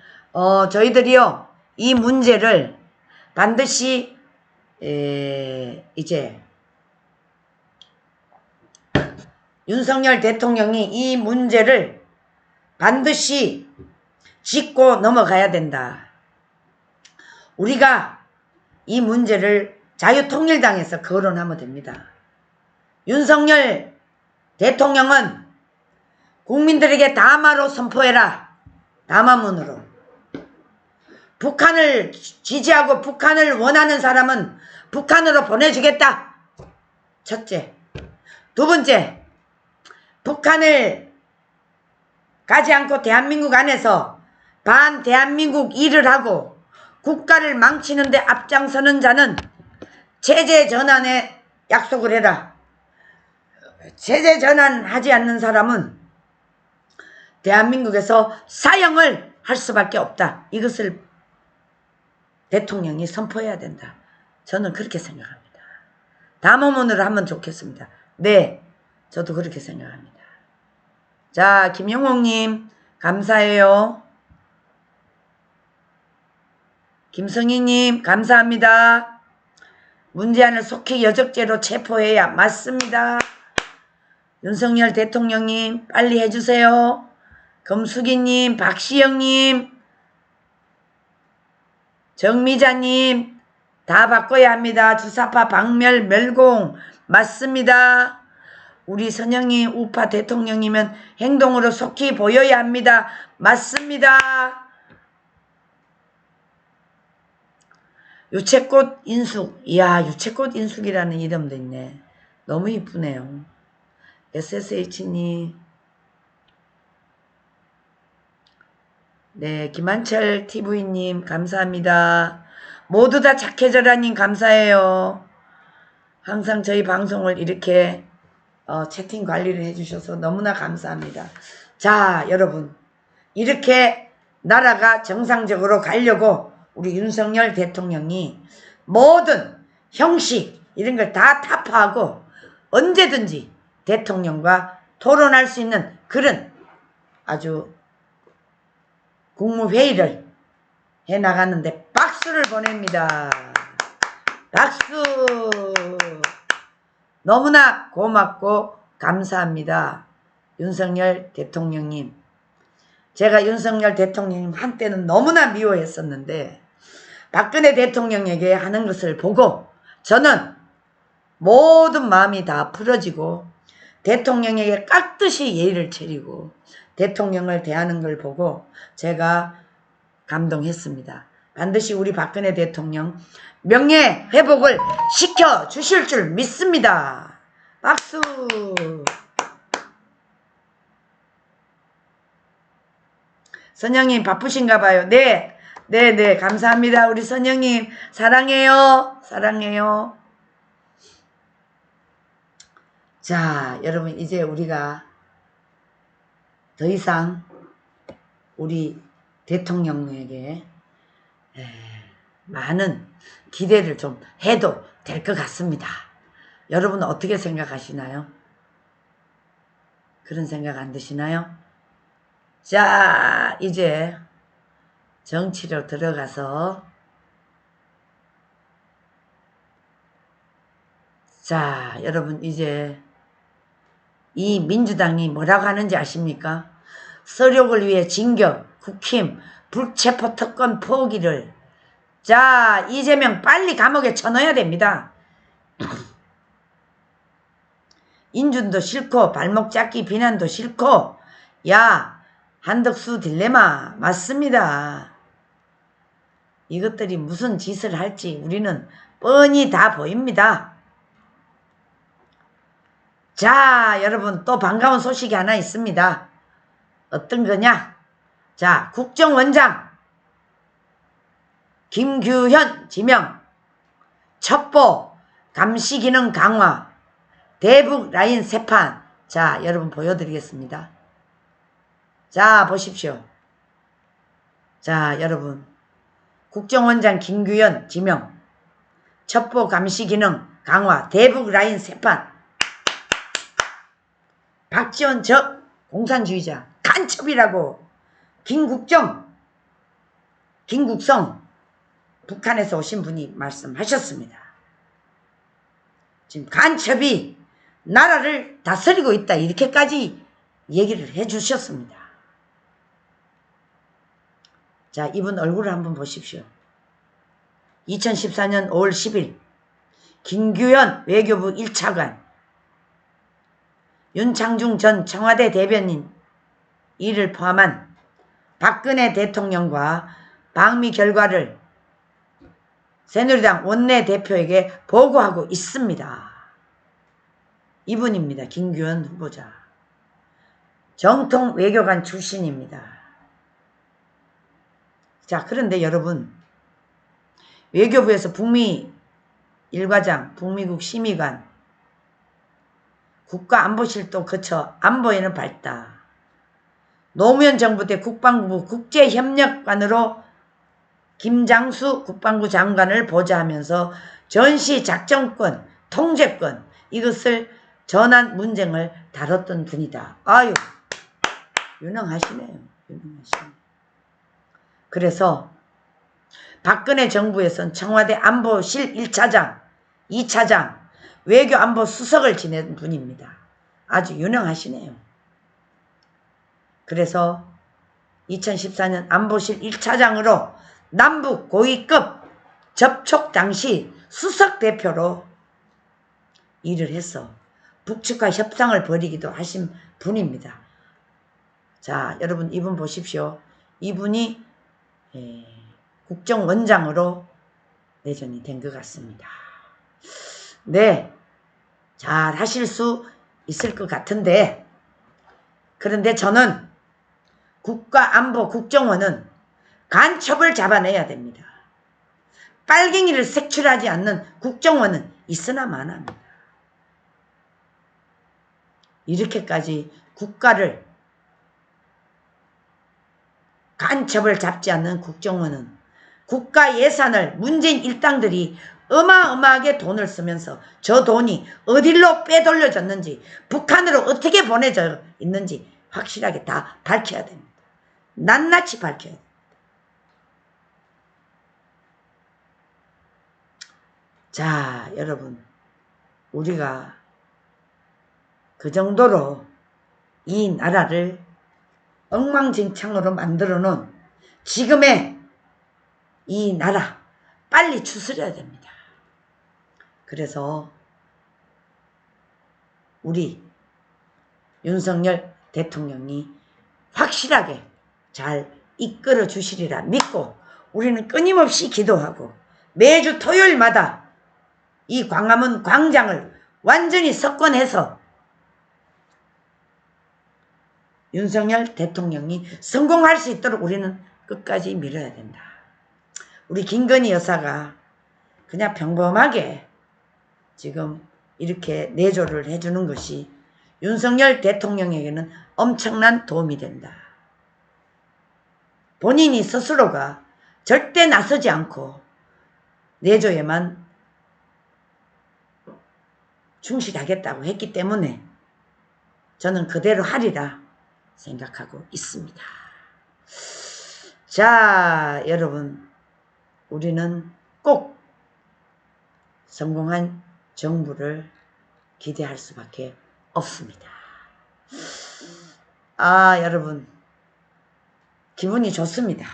저희들이요 이 문제를 반드시 이제 윤석열 대통령이 이 문제를 반드시 짚고 넘어가야 된다. 우리가 이 문제를 자유통일당에서 거론하면 됩니다. 윤석열 대통령은 국민들에게 담화로 선포해라. 담화문으로. 북한을 지지하고 북한을 원하는 사람은 북한으로 보내주겠다. 첫째. 두 번째, 북한을 가지 않고 대한민국 안에서 반대한민국 일을 하고 국가를 망치는 데 앞장서는 자는 체제 전환에 약속을 해라. 체제 전환하지 않는 사람은 대한민국에서 사형을 할 수밖에 없다. 이것을 대통령이 선포해야 된다. 저는 그렇게 생각합니다. 담화문으로 하면 좋겠습니다. 네, 저도 그렇게 생각합니다. 자, 김영옥님 감사해요. 김성희님 감사합니다. 문재인을 속히 여적죄로 체포해야 맞습니다. 윤석열 대통령님 빨리 해주세요. 검수기님, 박시영님, 정미자님 다 바꿔야 합니다. 주사파 박멸 멸공 맞습니다. 우리 선영이 우파 대통령이면 행동으로 속히 보여야 합니다. 맞습니다. 유채꽃 인숙. 이야, 유채꽃 인숙이라는 이름도 있네. 너무 이쁘네요. SSH님. 네, 김한철 TV님 감사합니다. 모두 다 착해져라님 감사해요. 항상 저희 방송을 이렇게 채팅 관리를 해주셔서 너무나 감사합니다. 자, 여러분, 이렇게 나라가 정상적으로 가려고 우리 윤석열 대통령이 모든 형식 이런 걸 다 타파하고 언제든지 대통령과 토론할 수 있는 그런 아주 국무회의를 해나가는데 박수를 보냅니다. 박수. 너무나 고맙고 감사합니다. 윤석열 대통령님. 제가 윤석열 대통령님 한때는 너무나 미워했었는데 박근혜 대통령에게 하는 것을 보고 저는 모든 마음이 다 풀어지고 대통령에게 깍듯이 예의를 차리고 대통령을 대하는 걸 보고 제가 감동했습니다. 반드시 우리 박근혜 대통령 명예 회복을 시켜주실 줄 믿습니다. 박수. 선영님 바쁘신가 봐요. 네, 감사합니다. 우리 선영님 사랑해요. 사랑해요. 자, 여러분 이제 우리가 더 이상 우리 대통령에게 많은 기대를 좀 해도 될 것 같습니다. 여러분은 어떻게 생각하시나요? 그런 생각 안 드시나요? 자, 이제 정치로 들어가서 자, 여러분 이제 이 민주당이 뭐라고 하는지 아십니까? 서력을 위해 징격, 국힘, 불체포 특권 포기를. 자, 이재명 빨리 감옥에 쳐넣어야 됩니다. 인준도 싫고 발목 잡기 비난도 싫고 야, 한덕수 딜레마 맞습니다. 이것들이 무슨 짓을 할지 우리는 뻔히 다 보입니다. 자, 여러분 또 반가운 소식이 하나 있습니다. 어떤 거냐? 자, 국정원장 김규현 지명, 첩보 감시기능 강화, 대북 라인 세판. 자, 여러분 보여드리겠습니다. 자, 보십시오. 자, 여러분 국정원장 김규현 지명, 첩보 감시기능 강화, 대북 라인 세판. 박지원 적 공산주의자 간첩이라고 김국성 북한에서 오신 분이 말씀하셨습니다. 지금 간첩이 나라를 다스리고 있다 이렇게까지 얘기를 해주셨습니다. 자, 이분 얼굴을 한번 보십시오. 2014년 5월 10일 김규현 외교부 1차관, 윤창중 전 청와대 대변인 이를 포함한 박근혜 대통령과 방미 결과를 새누리당 원내대표에게 보고하고 있습니다. 이분입니다. 김규현 후보자. 정통 외교관 출신입니다. 자, 그런데 여러분, 외교부에서 북미 일과장, 북미국 심의관, 국가안보실도 거쳐 안보에는 밝다. 노무현 정부 때 국방부 국제협력관으로 김장수 국방부 장관을 보좌하면서 전시 작전권, 통제권 이것을 전환 문쟁을 다뤘던 분이다. 아유, 유능하시네요. 유능하시네. 그래서 박근혜 정부에선 청와대 안보실 1차장, 2차장, 외교안보 수석을 지낸 분입니다. 아주 유능하시네요. 그래서 2014년 안보실 1차장으로 남북 고위급 접촉 당시 수석 대표로 일을 해서 북측과 협상을 벌이기도 하신 분입니다. 자, 여러분 이분 보십시오. 이분이 국정원장으로 내정이 된 것 같습니다. 네, 잘 하실 수 있을 것 같은데, 그런데 저는 국가안보 국정원은 간첩을 잡아내야 됩니다. 빨갱이를 색출하지 않는 국정원은 있으나 마나입니다. 이렇게까지 국가를 간첩을 잡지 않는 국정원은 국가 예산을 문재인 일당들이 어마어마하게 돈을 쓰면서 저 돈이 어디로 빼돌려졌는지, 북한으로 어떻게 보내져 있는지 확실하게 다 밝혀야 됩니다. 낱낱이 밝혀야 됩니다. 자, 여러분, 우리가 그 정도로 이 나라를 엉망진창으로 만들어 놓은 지금의 이 나라 빨리 추스려야 됩니다. 그래서 우리 윤석열 대통령이 확실하게 잘 이끌어 주시리라 믿고 우리는 끊임없이 기도하고 매주 토요일마다 이 광화문 광장을 완전히 석권해서 윤석열 대통령이 성공할 수 있도록 우리는 끝까지 밀어야 된다. 우리 김건희 여사가 그냥 평범하게 지금 이렇게 내조를 해주는 것이 윤석열 대통령에게는 엄청난 도움이 된다. 본인이 스스로가 절대 나서지 않고 내조에만 충실하겠다고 했기 때문에 저는 그대로 하리라 생각하고 있습니다. 자, 여러분, 우리는 꼭 성공한 정부를 기대할 수밖에 없습니다. 아, 여러분, 기분이 좋습니다.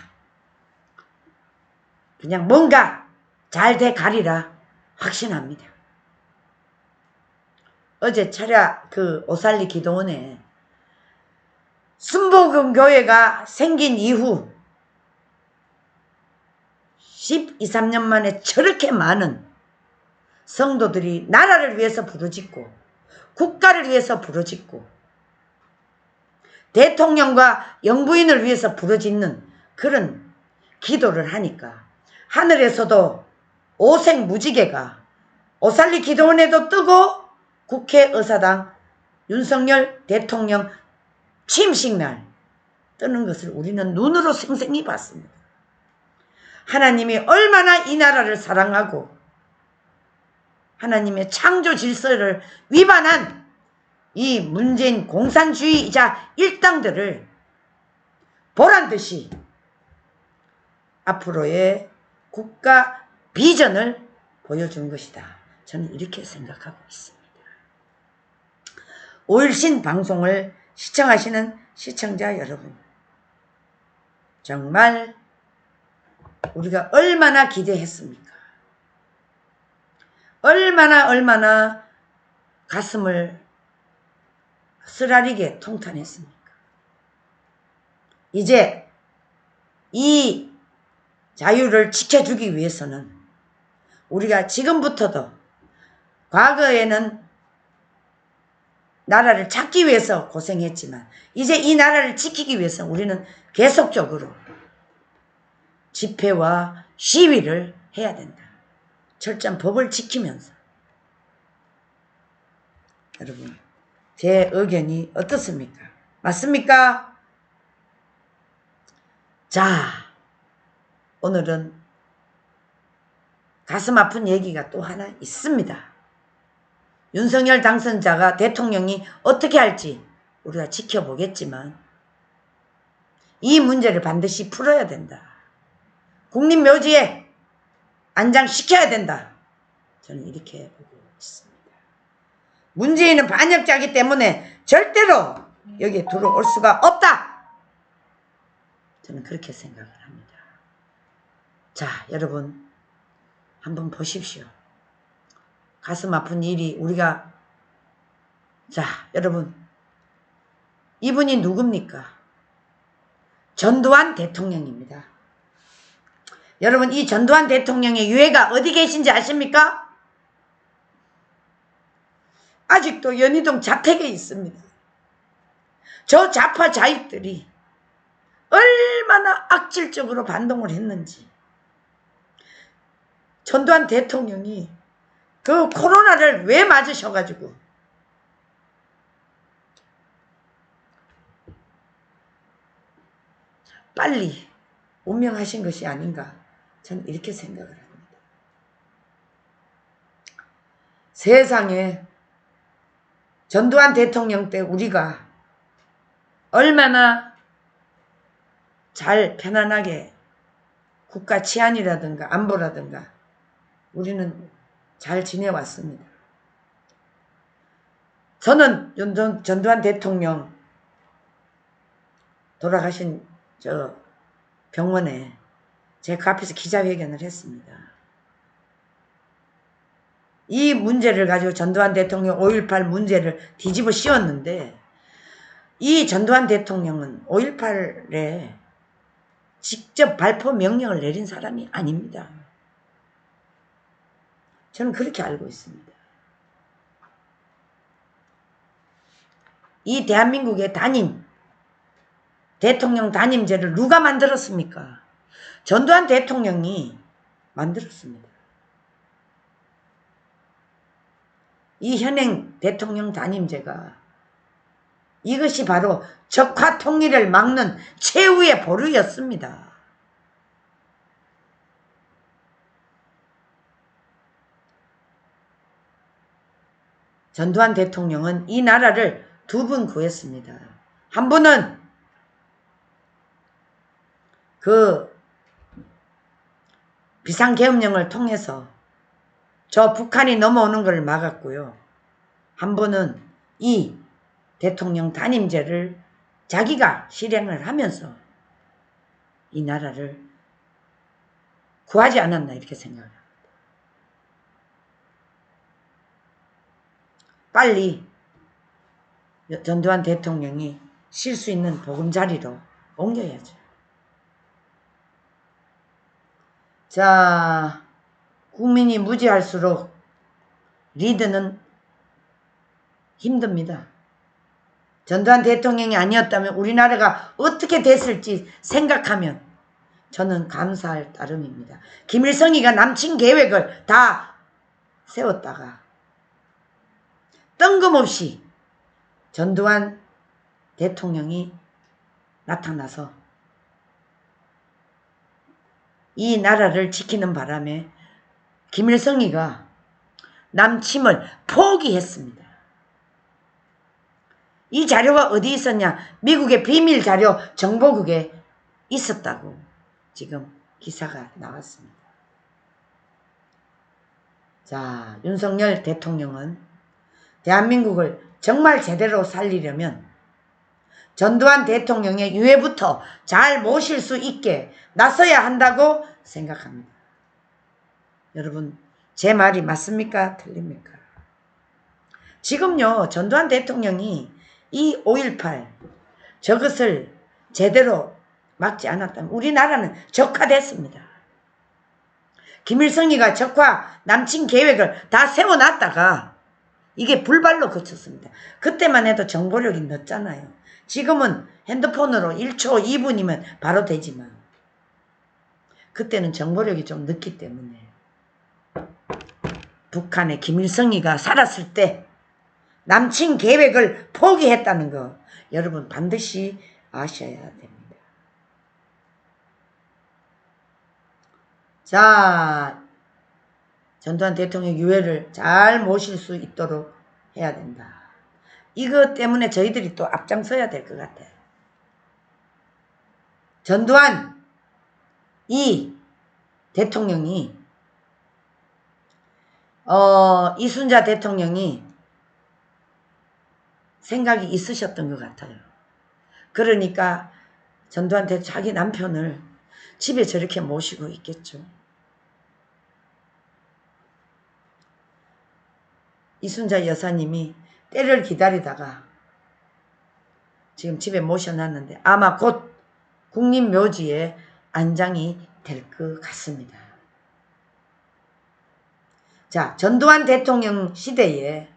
그냥 뭔가 잘 돼 가리라 확신합니다. 어제 차례 그 오살리 기도원에 순복음 교회가 생긴 이후 12, 13년 만에 저렇게 많은 성도들이 나라를 위해서 부르짖고 국가를 위해서 부르짖고 대통령과 영부인을 위해서 부르짖는 그런 기도를 하니까 하늘에서도 오색무지개가 오살리 기도원에도 뜨고 국회의사당 윤석열 대통령 취임식 날 뜨는 것을 우리는 눈으로 생생히 봤습니다. 하나님이 얼마나 이 나라를 사랑하고 하나님의 창조 질서를 위반한 이 문재인 공산주의자 일당들을 보란듯이 앞으로의 국가 비전을 보여준 것이다. 저는 이렇게 생각하고 있습니다. 5일신 방송을 시청하시는 시청자 여러분, 정말 우리가 얼마나 기대했습니까? 얼마나 가슴을 쓰라리게 통탄했습니까? 이제 이 자유를 지켜주기 위해서는 우리가 지금부터도 과거에는 나라를 찾기 위해서 고생했지만 이제 이 나라를 지키기 위해서 우리는 계속적으로 집회와 시위를 해야 된다. 철저한 법을 지키면서. 여러분, 제 의견이 어떻습니까? 맞습니까? 자, 오늘은 가슴 아픈 얘기가 또 하나 있습니다. 윤석열 당선자가 대통령이 어떻게 할지 우리가 지켜보겠지만 이 문제를 반드시 풀어야 된다. 국립묘지에 안장시켜야 된다. 저는 이렇게 보고 있습니다. 문재인은 반역자이기 때문에 절대로 여기에 들어올 수가 없다. 저는 그렇게 생각을 합니다. 자, 여러분 한번 보십시오. 가슴 아픈 일이 우리가 자, 여러분 이분이 누굽니까? 전두환 대통령입니다. 여러분 이 전두환 대통령의 유해가 어디 계신지 아십니까? 아직도 연희동 자택에 있습니다. 저 좌파 자익들이 얼마나 악질적으로 반동을 했는지 전두환 대통령이 그 코로나를 왜 맞으셔가지고 빨리 운명하신 것이 아닌가 저는 이렇게 생각을 합니다. 세상에 전두환 대통령 때 우리가 얼마나 잘 편안하게 국가 치안이라든가 안보라든가 우리는 잘 지내왔습니다. 저는 전두환 대통령 돌아가신 저 병원에 제 그 앞에서 기자회견을 했습니다. 이 문제를 가지고 전두환 대통령 5.18 문제를 뒤집어 씌웠는데 이 전두환 대통령은 5.18에 직접 발포 명령을 내린 사람이 아닙니다. 저는 그렇게 알고 있습니다. 이 대한민국의 대통령 단임제를 누가 만들었습니까? 전두환 대통령이 만들었습니다. 이 현행 대통령 단임제가 이것이 바로 적화 통일을 막는 최후의 보루였습니다. 전두환 대통령은 이 나라를 두 번 구했습니다. 한 번은 그 비상계엄령을 통해서 저 북한이 넘어오는 것을 막았고요. 한 번은 이 대통령 단임제를 자기가 실행을 하면서 이 나라를 구하지 않았나 이렇게 생각합니다. 빨리 전두환 대통령이 쉴 수 있는 보금자리로 옮겨야죠. 자, 국민이 무지할수록 리더는 힘듭니다. 전두환 대통령이 아니었다면 우리나라가 어떻게 됐을지 생각하면 저는 감사할 따름입니다. 김일성이가 남친 계획을 다 세웠다가 뜬금없이 전두환 대통령이 나타나서 이 나라를 지키는 바람에 김일성이가 남침을 포기했습니다. 이 자료가 어디 있었냐? 미국의 비밀 자료 정보국에 있었다고 지금 기사가 나왔습니다. 자, 윤석열 대통령은 대한민국을 정말 제대로 살리려면 전두환 대통령의 유해부터 잘 모실 수 있게 나서야 한다고 생각합니다. 여러분, 제 말이 맞습니까? 틀립니까? 지금요, 전두환 대통령이 이 5.18 저것을 제대로 막지 않았다면 우리나라는 적화됐습니다. 김일성이가 적화 남친 계획을 다 세워놨다가 이게 불발로 그쳤습니다. 그때만 해도 정보력이 늦잖아요. 지금은 핸드폰으로 1초 2분이면 바로 되지만 그때는 정보력이 좀 늦기 때문에 북한의 김일성이가 살았을 때 남친 계획을 포기했다는 거 여러분 반드시 아셔야 됩니다. 자, 전두환 대통령 유해를 잘 모실 수 있도록 해야 된다. 이것 때문에 저희들이 또 앞장서야 될 것 같아요. 전두환 이 대통령이 이순자 대통령이 생각이 있으셨던 것 같아요. 그러니까 전두환 대통령 자기 남편을 집에 저렇게 모시고 있겠죠. 이순자 여사님이 때를 기다리다가 지금 집에 모셔놨는데 아마 곧 국립묘지에 안장이 될 것 같습니다. 자, 전두환 대통령 시대에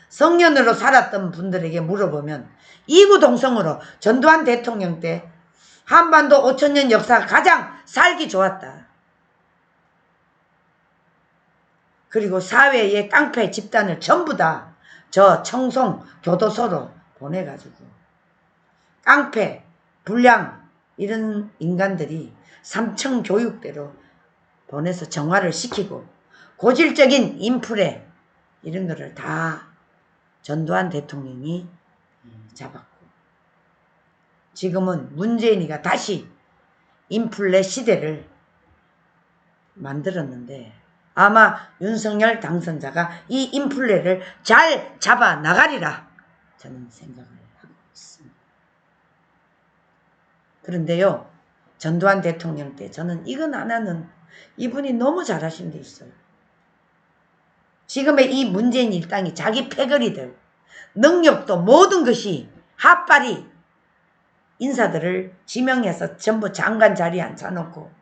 성년으로 살았던 분들에게 물어보면 이구동성으로 전두환 대통령 때 한반도 5천년 역사가 가장 살기 좋았다. 그리고 사회의 깡패 집단을 전부 다 저 청송 교도소로 보내가지고 깡패, 불량 이런 인간들이 삼청 교육대로 보내서 정화를 시키고 고질적인 인플레 이런 거를 다 전두환 대통령이 잡았고 지금은 문재인이가 다시 인플레 시대를 만들었는데 아마 윤석열 당선자가 이 인플레를 잘 잡아 나가리라 저는 생각을 하고 있습니다. 그런데요, 전두환 대통령 때 저는 이건 하나는 이분이 너무 잘하신 게 있어요. 지금의 이 문재인 일당이 자기 패거리들 능력도 모든 것이 핫발이 인사들을 지명해서 전부 장관 자리에 앉혀놓고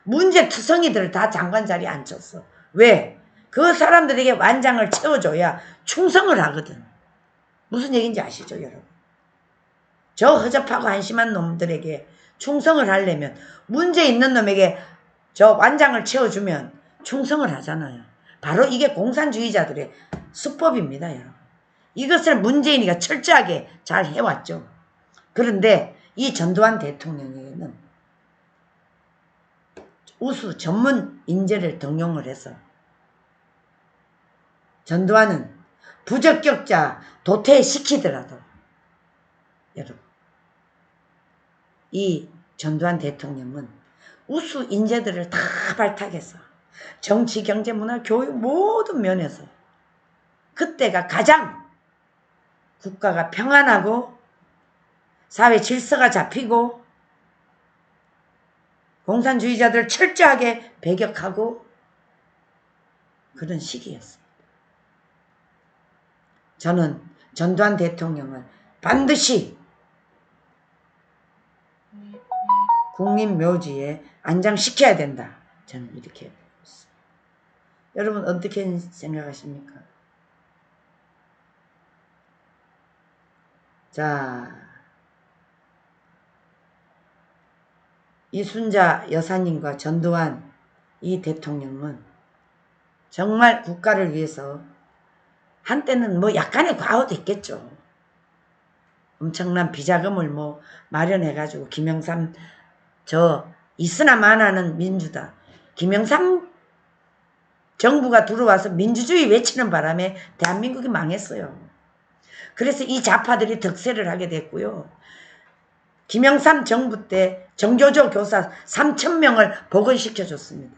문제투성이들을 다 장관 자리에 앉혔어. 왜? 그 사람들에게 완장을 채워줘야 충성을 하거든. 무슨 얘기인지 아시죠 여러분? 저 허접하고 한심한 놈들에게 충성을 하려면 문제 있는 놈에게 저 완장을 채워주면 충성을 하잖아요. 바로 이게 공산주의자들의 수법입니다 여러분. 이것을 문재인이가 철저하게 잘 해왔죠. 그런데 이 전두환 대통령에게는 우수 전문 인재를 등용을 해서 전두환은 부적격자 도태시키더라도 여러분 이 전두환 대통령은 우수 인재들을 다 발탁해서 정치, 경제, 문화, 교육 모든 면에서 그때가 가장 국가가 평안하고 사회 질서가 잡히고 공산주의자들 철저하게 배격하고 그런 시기였습니다. 저는 전두환 대통령을 반드시 국립묘지에 안장시켜야 된다. 저는 이렇게 보고 있습니다. 여러분 어떻게 생각하십니까? 자, 이순자 여사님과 전두환 이 대통령은 정말 국가를 위해서 한때는 뭐 약간의 과오도 있겠죠. 엄청난 비자금을 뭐 마련해가지고 김영삼 있으나 마나는 민주다. 김영삼 정부가 들어와서 민주주의 외치는 바람에 대한민국이 망했어요. 그래서 이 좌파들이 득세를 하게 됐고요. 김영삼 정부 때 정교조 교사 3,000명을 복원시켜줬습니다.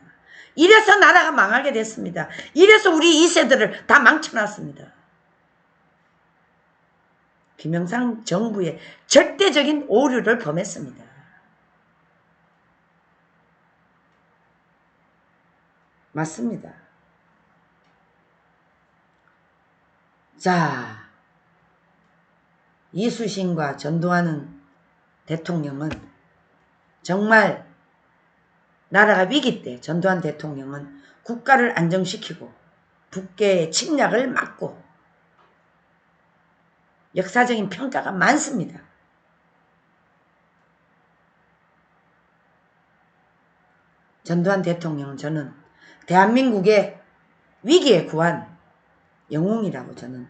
이래서 나라가 망하게 됐습니다. 이래서 우리 2세들을 다 망쳐놨습니다. 김영삼 정부의 절대적인 오류를 범했습니다. 맞습니다. 자, 이수신과 전두환은 대통령은 정말 나라가 위기 때 전두환 대통령은 국가를 안정시키고 북괴의 침략을 막고 역사적인 평가가 많습니다. 전두환 대통령은 저는 대한민국의 위기에 구한 영웅이라고 저는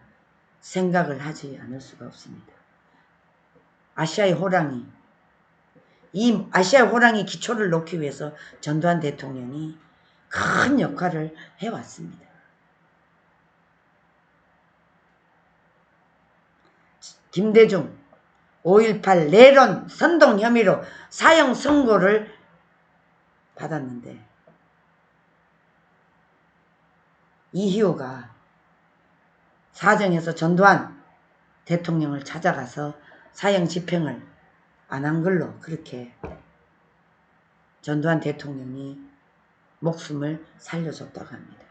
생각을 하지 않을 수가 없습니다. 아시아의 호랑이, 이 아시아의 호랑이 기초를 놓기 위해서 전두환 대통령이 큰 역할을 해왔습니다. 김대중 5.18 내란 선동 혐의로 사형 선고를 받았는데 이희호가 사정에서 전두환 대통령을 찾아가서 사형 집행을 안 한 걸로 그렇게 전두환 대통령이 목숨을 살려줬다고 합니다.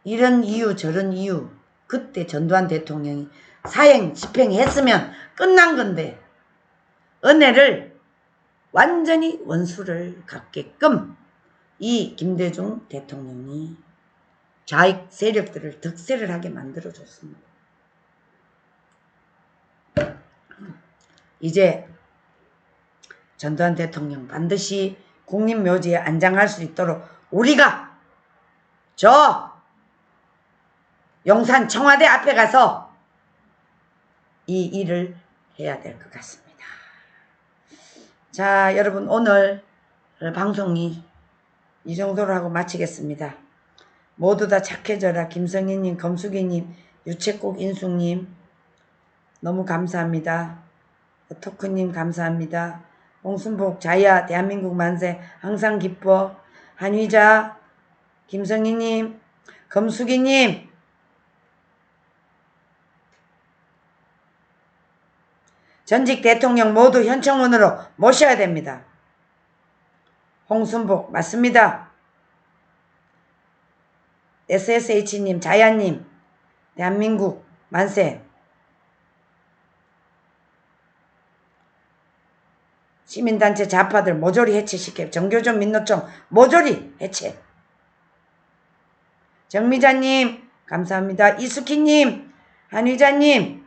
이런 이유 저런 이유 그때 전두환 대통령이 사형 집행했으면 끝난 건데 은혜를 완전히 원수를 갚게끔 이 김대중 대통령이 좌익 세력들을 득세를 하게 만들어줬습니다. 이제 전두환 대통령 반드시 국립묘지에 안장할 수 있도록 우리가 저 용산 청와대 앞에 가서 이 일을 해야 될 것 같습니다. 자, 여러분 오늘 방송이 이 정도로 하고 마치겠습니다. 모두 다 착해져라 김성희님, 검숙이님, 유채꽃 인숙님 너무 감사합니다. 토크님 감사합니다. 홍순복 자야 대한민국 만세 항상 기뻐 한휘자 김성희님 검숙이님 전직 대통령 모두 현청원으로 모셔야 됩니다. 홍순복 맞습니다. SSH님 자야님 대한민국 만세 시민단체 좌파들 모조리 해체시켜 정교조 민노총 모조리 해체 정미자님 감사합니다. 이수키님 한휘자님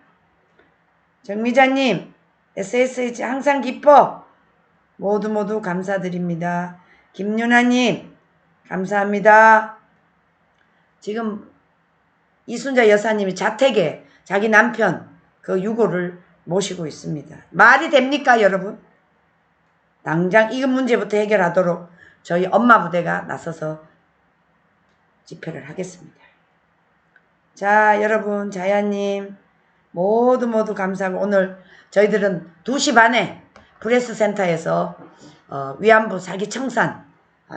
정미자님 SSH 항상 기뻐 모두 감사드립니다. 김윤아님 감사합니다. 지금 이순자 여사님이 자택에 자기 남편 그 유고를 모시고 있습니다. 말이 됩니까 여러분? 당장 이 문제부터 해결하도록 저희 엄마 부대가 나서서 집회를 하겠습니다. 자 여러분 자야님 모두 감사하고 오늘 저희들은 2시 반에 프레스센터에서 위안부 사기 청산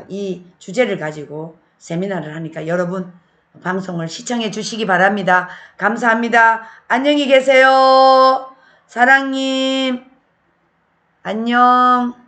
이 주제를 가지고 세미나를 하니까 여러분 방송을 시청해 주시기 바랍니다. 감사합니다. 안녕히 계세요. 사랑님 안녕.